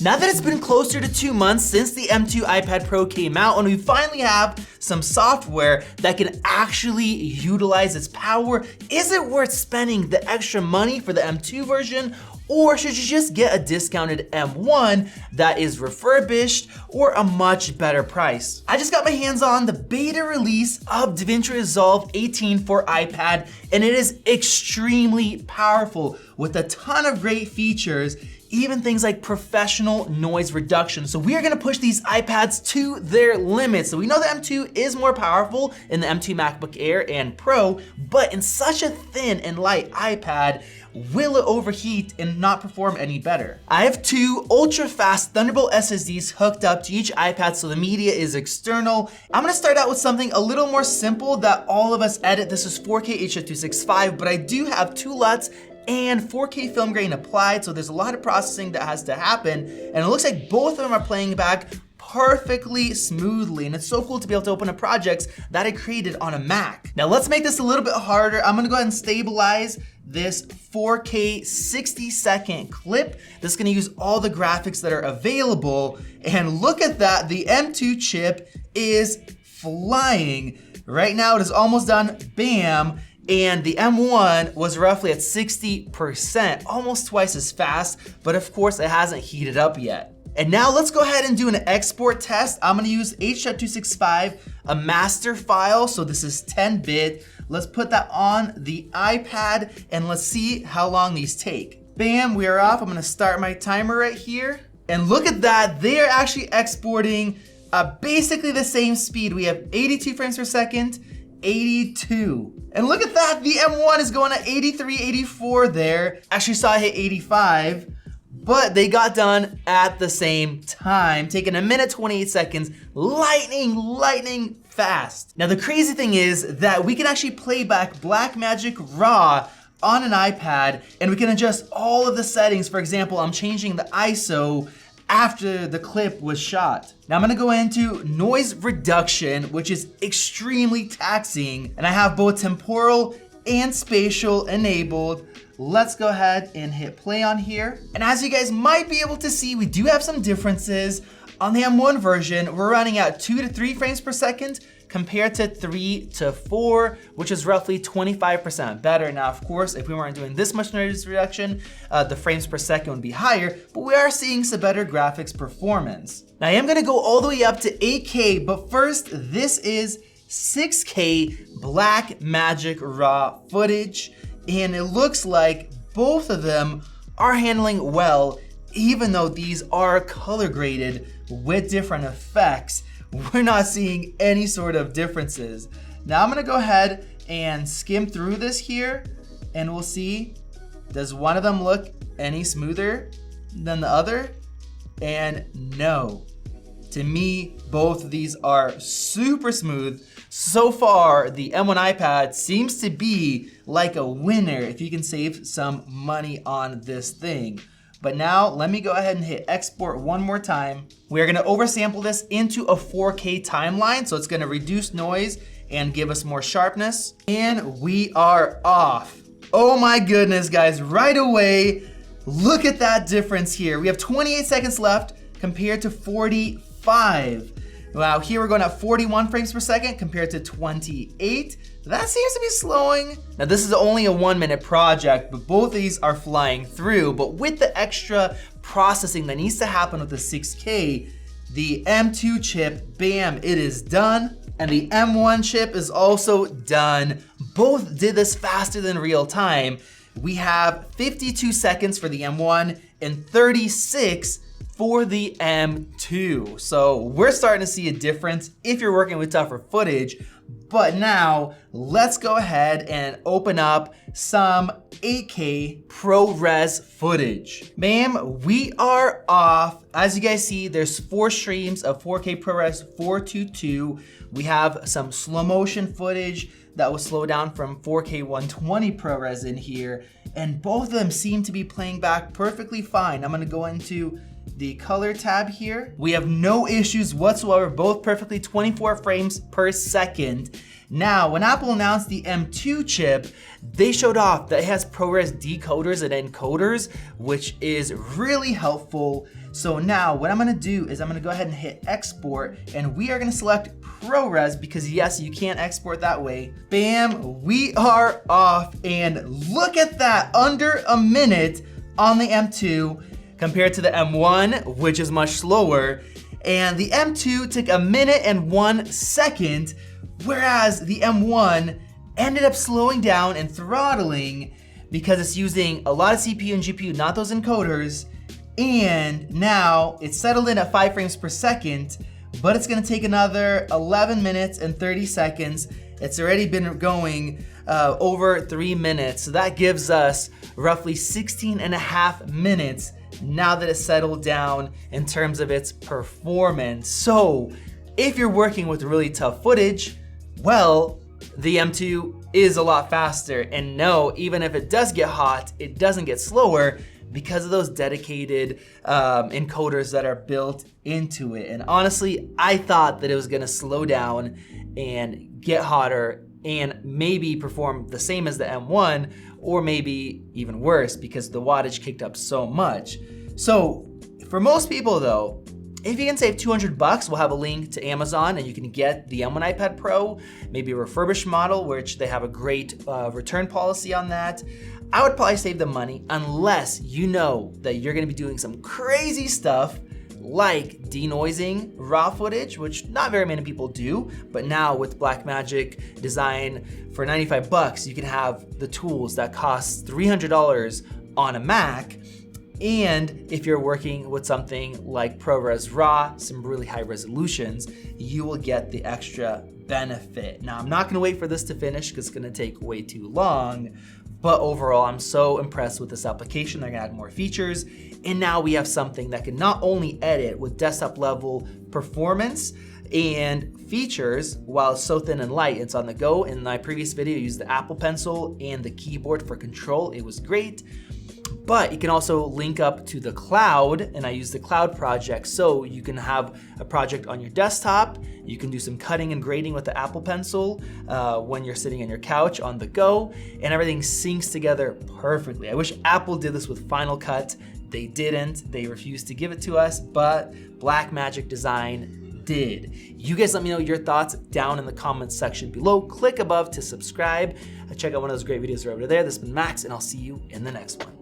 Now that it's been closer to 2 months since the M2 iPad Pro came out, and we finally have some software that can actually utilize its power, is it worth spending the extra money for the M2 version? Or should you just get a discounted M1 that is refurbished or a much better price? I just got my hands on the beta release of DaVinci Resolve 18 for iPad, and it is extremely powerful with a ton of great features, even things like professional noise reduction. So we are gonna push these iPads to their limits. So we know the M2 is more powerful in the M2 MacBook Air and Pro, but in such a thin and light iPad, will it overheat and not perform any better? I have two ultra-fast Thunderbolt SSDs hooked up to each iPad, so the media is external. I'm gonna start out with something a little more simple that all of us edit. This is 4K H.265, but I do have 2 LUTs and 4K film grain applied, so there's a lot of processing that has to happen, and it looks like both of them are playing back perfectly smoothly, and it's so cool to be able to open up projects that I created on a Mac. Now let's make this a little bit harder. I'm gonna go ahead and stabilize this 4K 60-second clip. This is gonna use all the graphics that are available, and look at that, the M2 chip is flying. Right now it is almost done, bam. And the M1 was roughly at 60%, almost twice as fast, but of course it hasn't heated up yet. And now let's go ahead and do an export test. I'm gonna use H.265, a master file, so this is 10-bit. Let's put that on the iPad and let's see how long these take. Bam, we are off. I'm gonna start my timer right here. And look at that, they are actually exporting basically the same speed. We have 82 frames per second, 82. And look at that, the M1 is going at 83, 84 there. Actually saw it hit 85, but they got done at the same time, taking 1 minute, 28 seconds, lightning fast. Now the crazy thing is that we can actually play back BlackMagic RAW on an iPad, and we can adjust all of the settings. For example, I'm changing the ISO after the clip was shot. Now I'm gonna go into noise reduction, which is extremely taxing, and I have both temporal and spatial enabled. Let's go ahead and hit play on here. And as you guys might be able to see, we do have some differences. On the M1 version, we're running at 2 to 3 frames per second compared to 3 to 4, which is roughly 25% better. Now, of course, if we weren't doing this much noise reduction, the frames per second would be higher, but we are seeing some better graphics performance. Now, I am gonna go all the way up to 8K, but first, this is 6K BlackMagic RAW footage, and it looks like both of them are handling well, even though these are color graded with different effects. We're not seeing any sort of differences. Now I'm gonna go ahead and skim through this here, and we'll see, does one of them look any smoother than the other? And no. To me, both of these are super smooth. So far, the M1 iPad seems to be like a winner if you can save some money on this thing. But now let me go ahead and hit export one more time. We're gonna oversample this into a 4K timeline, so it's gonna reduce noise and give us more sharpness. And we are off. Oh my goodness, guys, right away, look at that difference here. We have 28 seconds left compared to 45. Wow, here we're going at 41 frames per second compared to 28. That seems to be slowing. Now this is only a 1-minute project, but both of these are flying through. But with the extra processing that needs to happen with the 6K, the M2 chip, bam, it is done. And the M1 chip is also done. Both did this faster than real time. We have 52 seconds for the M1 and 36 for the M2. So we're starting to see a difference if you're working with tougher footage. But now let's go ahead and open up some 8K ProRes footage. Bam, we are off. As you guys see, there's 4 streams of 4K ProRes 422. We have some slow motion footage that was slowed down from 4K 120 ProRes in here. And both of them seem to be playing back perfectly fine. I'm gonna go into the color tab here. We have no issues whatsoever, both perfectly 24 frames per second. Now, when Apple announced the M2 chip, they showed off that it has ProRes decoders and encoders, which is really helpful. So now what I'm gonna do is I'm gonna go ahead and hit export, and we are gonna select ProRes because yes, you can't export that way. Bam, we are off, and look at that, under a minute on the M2 compared to the M1, which is much slower. And the M2 took 1 minute and 1 second, whereas the M1 ended up slowing down and throttling because it's using a lot of CPU and GPU, not those encoders. And now it's settled in at 5 frames per second, but it's gonna take another 11 minutes and 30 seconds. It's already been going over 3 minutes. So that gives us roughly 16 and a half minutes now that it's settled down in terms of its performance. So if you're working with really tough footage, well, the M2 is a lot faster. And no, even if it does get hot, it doesn't get slower because of those dedicated encoders that are built into it. And honestly, I thought that it was gonna slow down and get hotter and maybe perform the same as the M1, or maybe even worse because the wattage kicked up so much. So for most people though, if you can save $200, we'll have a link to Amazon and you can get the M1 iPad Pro, maybe a refurbished model, which they have a great return policy on that. I would probably save the money unless you know that you're gonna be doing some crazy stuff like denoising raw footage, which not very many people do, but now with BlackMagic design for $95, you can have the tools that cost $300 on a Mac. And if you're working with something like ProRes RAW, some really high resolutions, you will get the extra benefit. Now, I'm not gonna wait for this to finish because it's gonna take way too long, but overall, I'm so impressed with this application. They're gonna add more features, and now we have something that can not only edit with desktop level performance and features while it's so thin and light, it's on the go. In my previous video, I used the Apple Pencil and the keyboard for control. It was great. But you can also link up to the cloud, and I use the cloud project, so you can have a project on your desktop. You can do some cutting and grading with the Apple Pencil when you're sitting on your couch on the go, and everything syncs together perfectly. I wish Apple did this with Final Cut. They didn't. They refused to give it to us, but BlackMagic Design did. You guys let me know your thoughts down in the comments section below. Click above to subscribe. Check out one of those great videos right over there. This has been Max, and I'll see you in the next one.